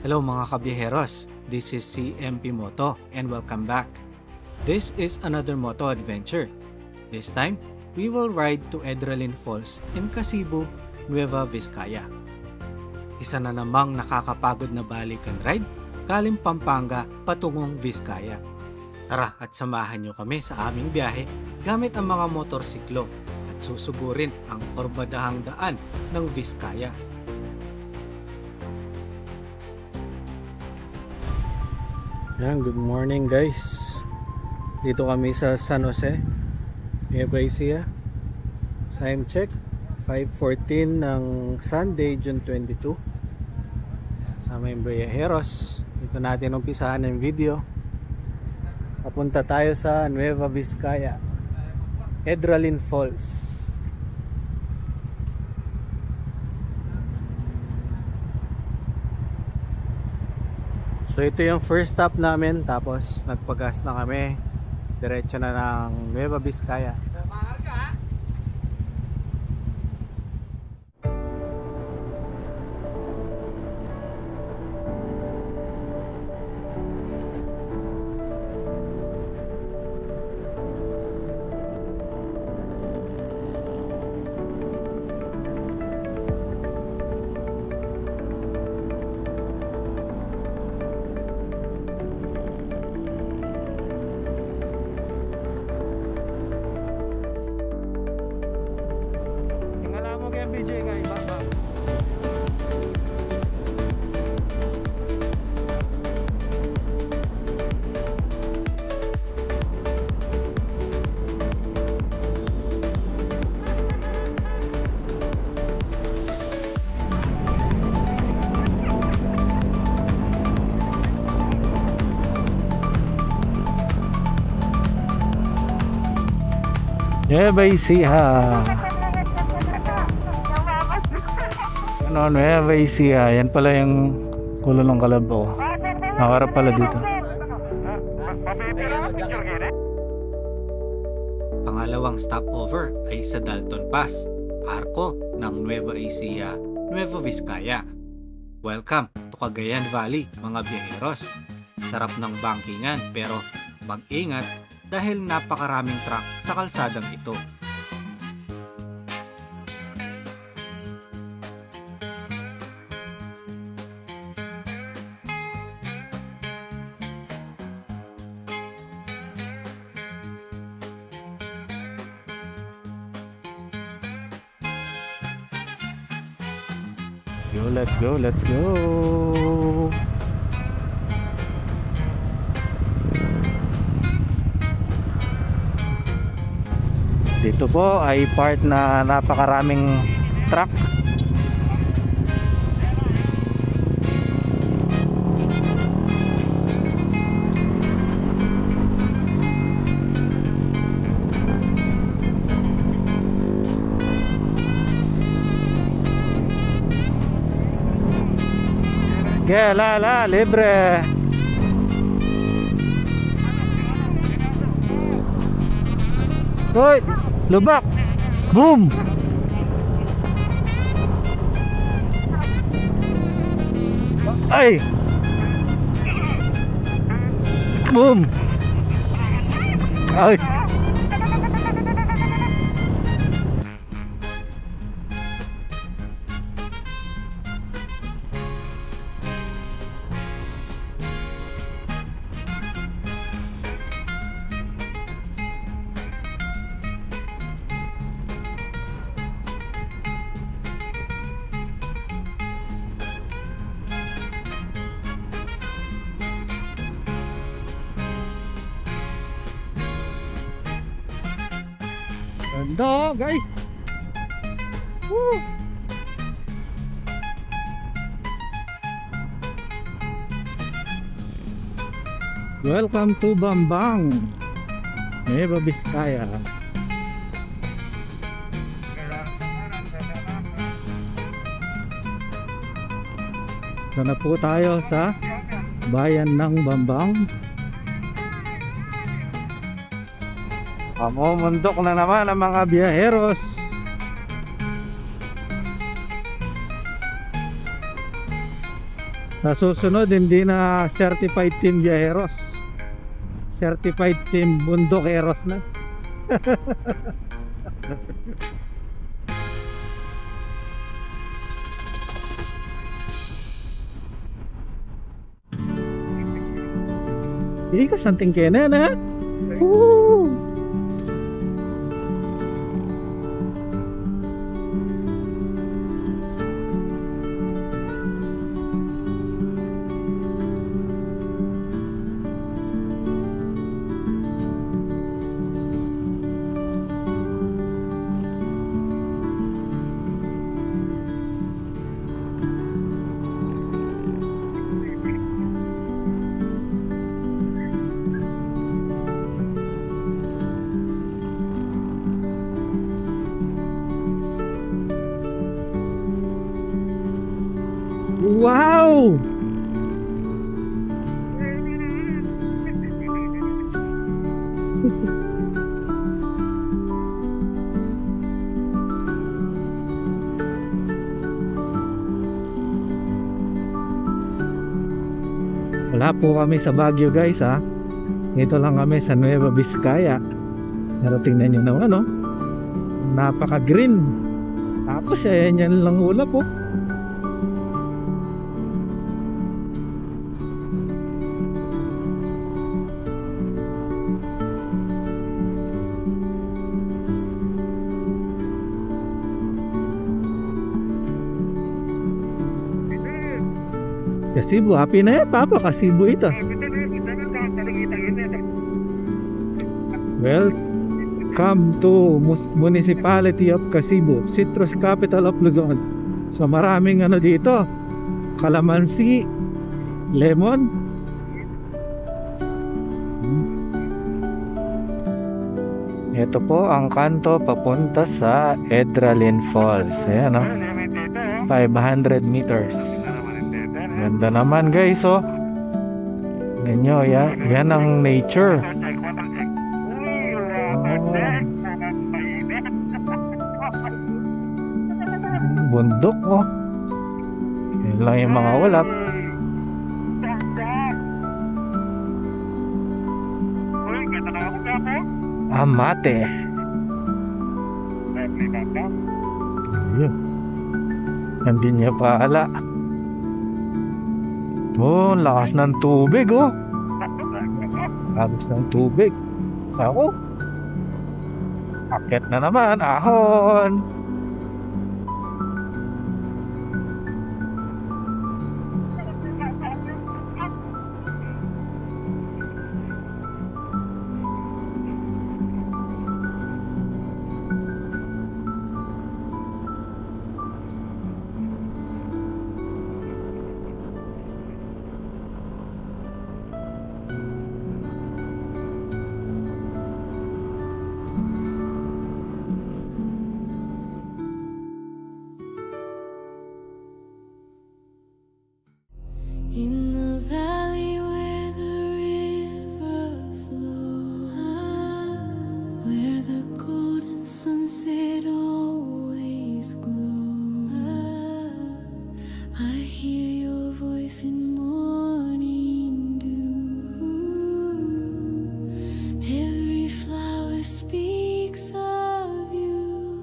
Hello mga kabiyeheros, this is CMP Moto and welcome back. This is another moto adventure. This time, we will ride to Edralin Falls in Kasibu, Nueva Vizcaya. Isa na namang nakakapagod na balikan ride, galing Pampanga patungong Vizcaya. Tara at samahan nyo kami sa aming biyahe gamit ang mga motorsiklo at susugurin ang korbadahang daan ng Vizcaya. Yan, good morning guys. Dito kami sa San Jose, Nueva Ecija. Time check 5:14 ng Sunday, June 22. Sama yung biyaheros. Dito natin umpisahan yung video. Papunta tayo sa Nueva Vizcaya, Edralin Falls. So ito yung first stop namin, tapos nagpagas na kami. Diretso na ng Nueva Vizcaya. Nueva Ecija. Ano, Nueva Ecija. Yan pala yung Kululong Kalabaw. Nakarap pala dito. Pangalawang stopover ay sa Dalton Pass, arko ng Nueva Ecija, Nueva Vizcaya. Welcome to Cagayan Valley, mga biyaheros. Sarap ng bangkingan pero mag-ingat dahil napakaraming truck sa kalsadang ito. Let's go, let's go. Dito po ay part na napakaraming truck. La libre. Hoy, lubak. Boom. Ay. Boom. Ay. Ganda guys. Woo. Welcome to Bambang, Nueva Vizcaya. Sana po tayo sa bayan ng Bambang. Mamumundok na naman ang mga biyaheros. Sa susunod, hindi na certified team viajeros, certified team bundokeros na. Ikas ang tingkenan, ha? Woo! Wow! Wala po kami sa Baguio, guys, ha. Dito lang kami sa Nueva Vizcaya. Pero tingnan nyo naman, no? Napaka green. Tapos ayan yan lang ulap, oh. Kasibu, happy na yan, Papa. Kasibu ito. Welcome to Municipality of Kasibu, citrus capital of Luzon. So maraming ano dito, kalamansi, lemon. Ito po ang kanto papunta sa Edralin Falls. Ayan, oh. 500 meters. Ganda naman, guys, oh. Ganyo, yan ang nature. Bundok, oh. Yan lang yung mga ulap. Amate. Ayun. Hindi niya paala. Oh, lakas ng tubig, oh. Lakas ng tubig. Ako. Akit na naman, ahon. In the valley where the river flows, where the golden sunset always glows, I hear your voice in morning dew. Every flower speaks of you,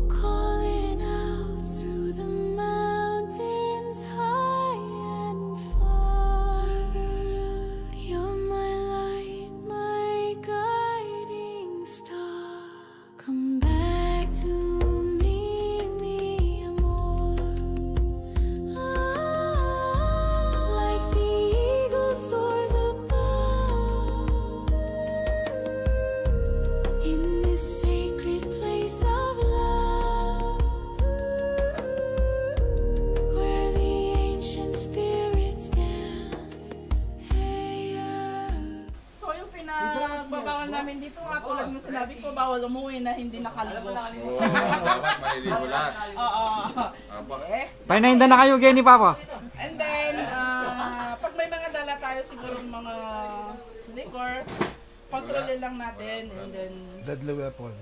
calling out through the mountains high. You're my light, my guiding star. Come back to me, amor. Like the eagle soars above, in this sacred place of love, where the ancient spirits dance. So yung pinagbabawal namin dito nga, tulad ng sinabi ko, bawal umuwi na hindi nakaligo. Oo, dapat maliligo lahat. Oo. Eh, Painainda na kayo, Genny, Papa. and then, pag may mga dala tayo siguro mga liquor, kontrolin lang natin, and then, Deadly weapon.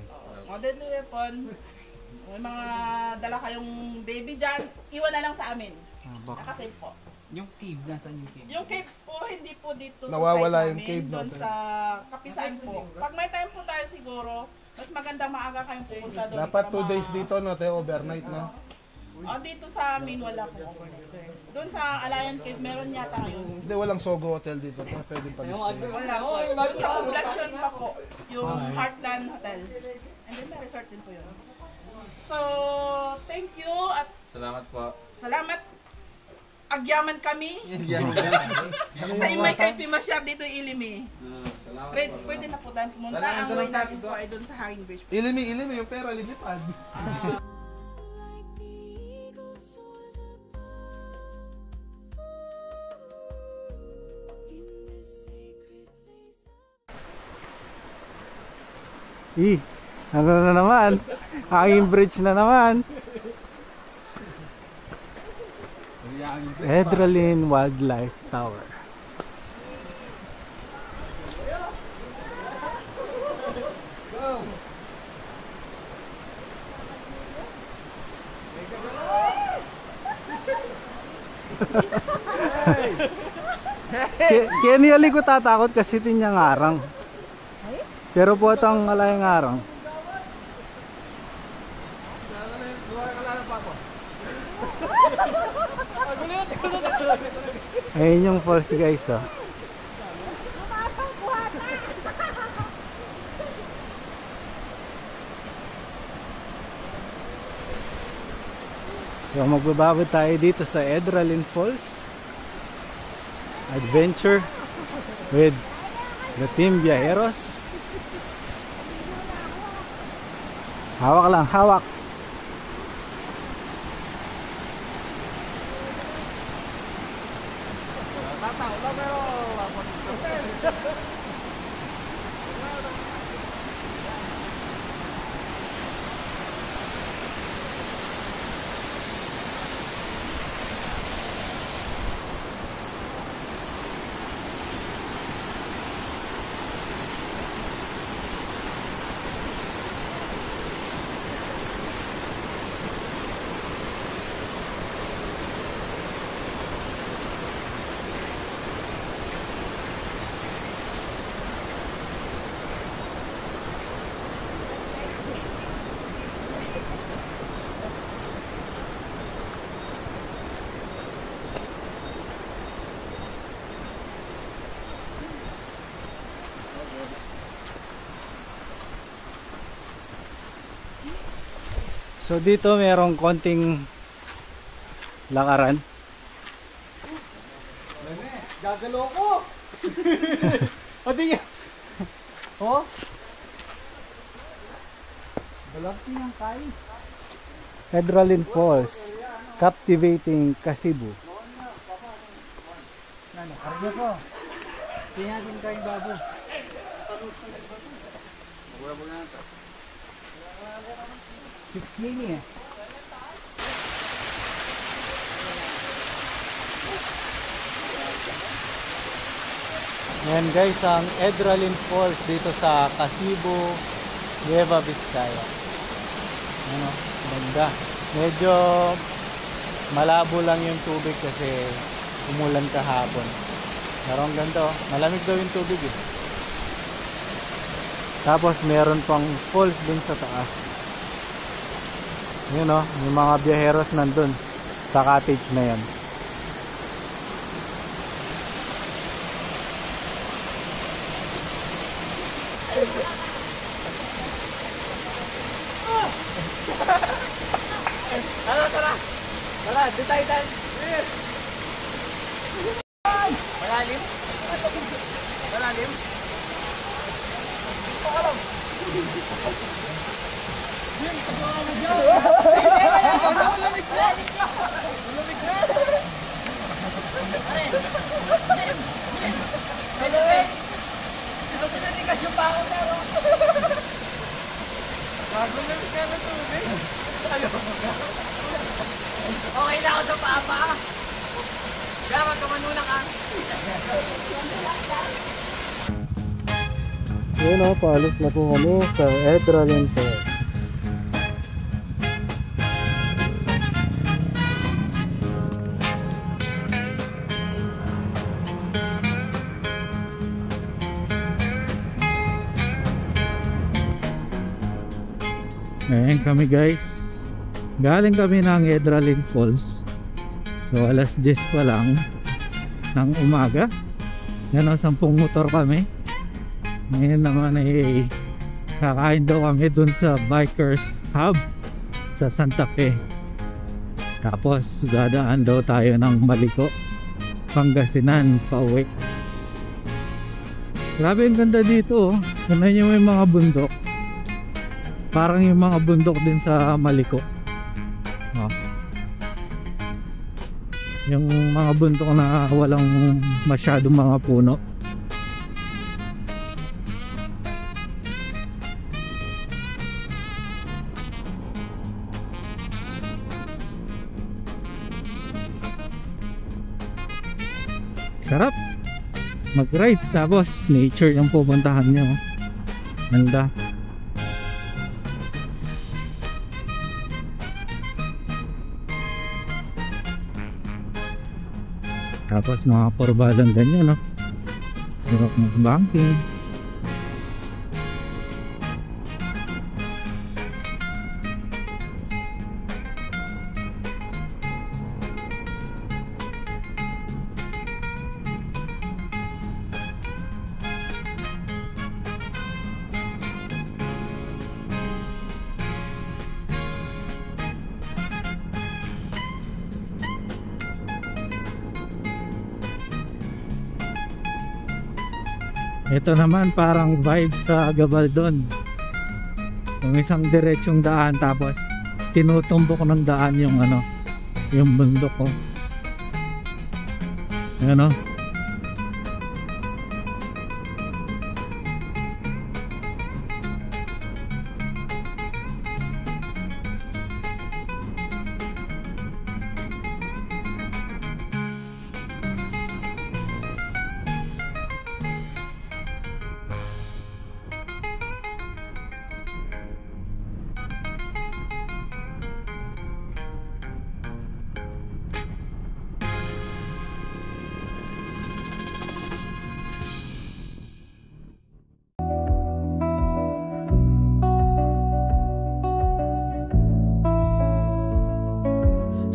mga deadly weapon, may mga dala kayong baby dyan, iwan na lang sa amin. Nakasave po. Yung cave, nasaan yung cave? Yung cave po, hindi po dito Nawawala sa yung site cave, namin, no? doon sa Kapisaan po. Pag may time po tayo siguro, mas maganda maaga kayong pupunta doon. Dapat para 2 days dito, no? Tayo overnight, no? Dito sa amin, wala po overnight, sir. Doon sa Alayan Cave, meron yata ngayon. Hindi, walang Sogo Hotel dito. Tayo pwedeng pag-stay. Wala po. Doon sa Poblacion pa po, yung Heartland Hotel. And then may resort din po yun. So, thank you at Salamat po. salamat. Agyaman kami. Yan. Ay, may kay Pimasyar dito Ilimi. Pwede na po tayo pumunta. Ang way natin po ay doon sa Hanging Bridge. Ilimi, yung pera, lilipad. Like the eagle soars above in this sacred place. Ano na naman? Hanging bridge na naman. Edralin Wildlife Tower. Kenny ko tatakot kasi tinya ngarang. Pero po itong alayang ngarang. Ayun yung falls guys, oh. So magbababad tayo dito sa Edralin Falls Adventure with the Team Viajeros. Hawak lang, hawak. So dito merong konting lakaran. Gagalo ko! Pati nga! Oh? Balaki ng kain. Edralin Falls, captivating Kasibu. Ano, karga ko. Kaya natin kain babo. Wala na ito. 6 mini eh. Yan guys, ang Edralin Falls dito sa Kasibu, Nueva Vizcaya. Ano, ganda. Medyo malabo lang yung tubig kasi umulan kahapon. Pero ang ganda, oh. Malamig daw yung tubig eh. Tapos meron pang falls dun sa taas. Yun oh, yung mga biyaheros nandun sa cottage na yan. Tara, di tayo tayo. Malalim? Malalim? Okay na ako sa papa. Gawag ka manuna ka. Yun o, paalis na po kami sa Edralin Falls. Ayan kami guys. Galing kami ng Edralin Falls. So alas 10 pa lang ng umaga. Yan o, 10 motor kami. Ngayon naman ay kakain daw kami dun sa Bikers Hub sa Santa Fe. Tapos dadaan daw tayo ng Maliko, Pangasinan pauwi. Grabe ang ganda dito oh. Tignan nyo yung mga bundok. Parang yung mga bundok din sa Maliko oh. Yung mga bundok na walang masyadong mga puno. Sarap mag-ride, tapos nature yung pupuntahan nyo. Ganda. Tapos mga porbalang ganyan, no? Sarap mag-banking. Ito naman parang vibe sa Gabaldon. Yung isang diretsong daan tapos tinutumbok ng daan yung ano, yung bundok ko. Ayan o.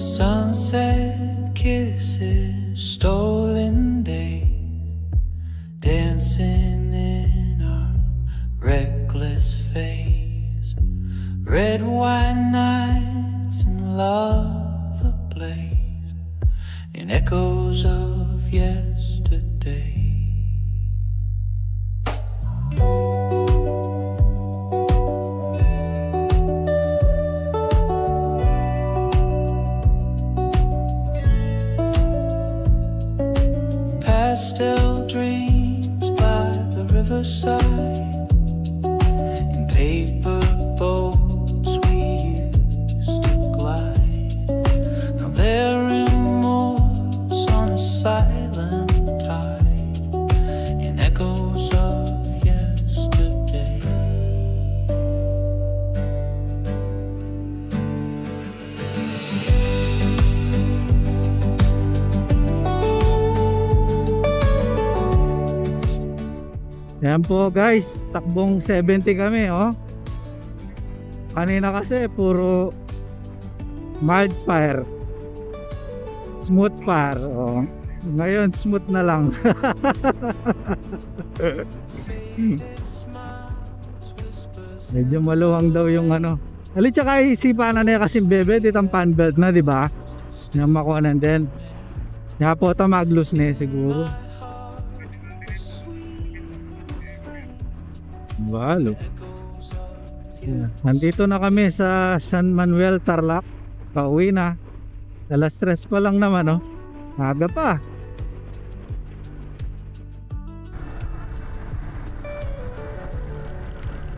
Sunset kisses, stolen days, dancing in our reckless phase, red wine nights and love ablaze in echoes of yesterday. Pastel dreams by the riverside, in paper boats we used to glide. Now they're remorse on a silent tide, in echoes of yesterday. Yan po guys, takbong 70 kami oh. Kanina kasi puro mild fire, smooth fire oh. Ngayon smooth na lang. Medyo maluwang daw yung ano. Alit saka isipanan na kasi bebe ditang pan belt na, di ba? Yung makuha din. Kaya po ito mag-loose na siguro. Walo. Nandito na kami sa San Manuel, Tarlac. Pauwi na. Alas 3 pa lang naman oh. Aga pa.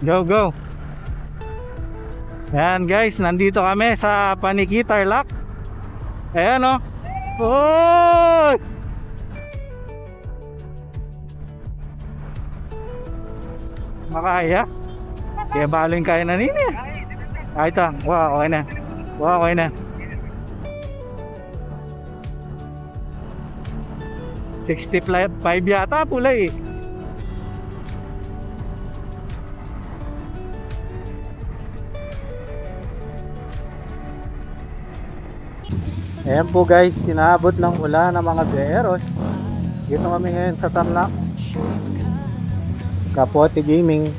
Go go. Ayan guys, nandito kami sa Paniki, Tarlac. Ayan oh. Oh! Makaya. Kaya balo yung kaya na nini. Ay ito. Wow, okay na. Wow, okay na. 65 yata pula eh. Ayan po guys, sinaabot ng ulan ng mga beeros. Dito kami ngayon sa Tarlac. Kapote Gaming.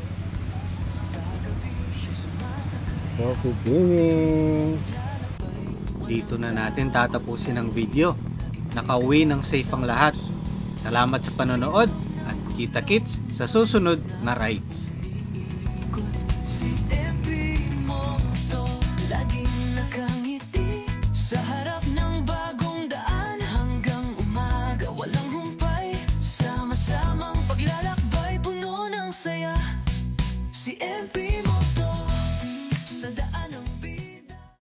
Kapote Gaming. Dito na natin tatapusin ang video. Nakauwi ng safe ang lahat. Salamat sa panonood at kita-kits sa susunod na rides.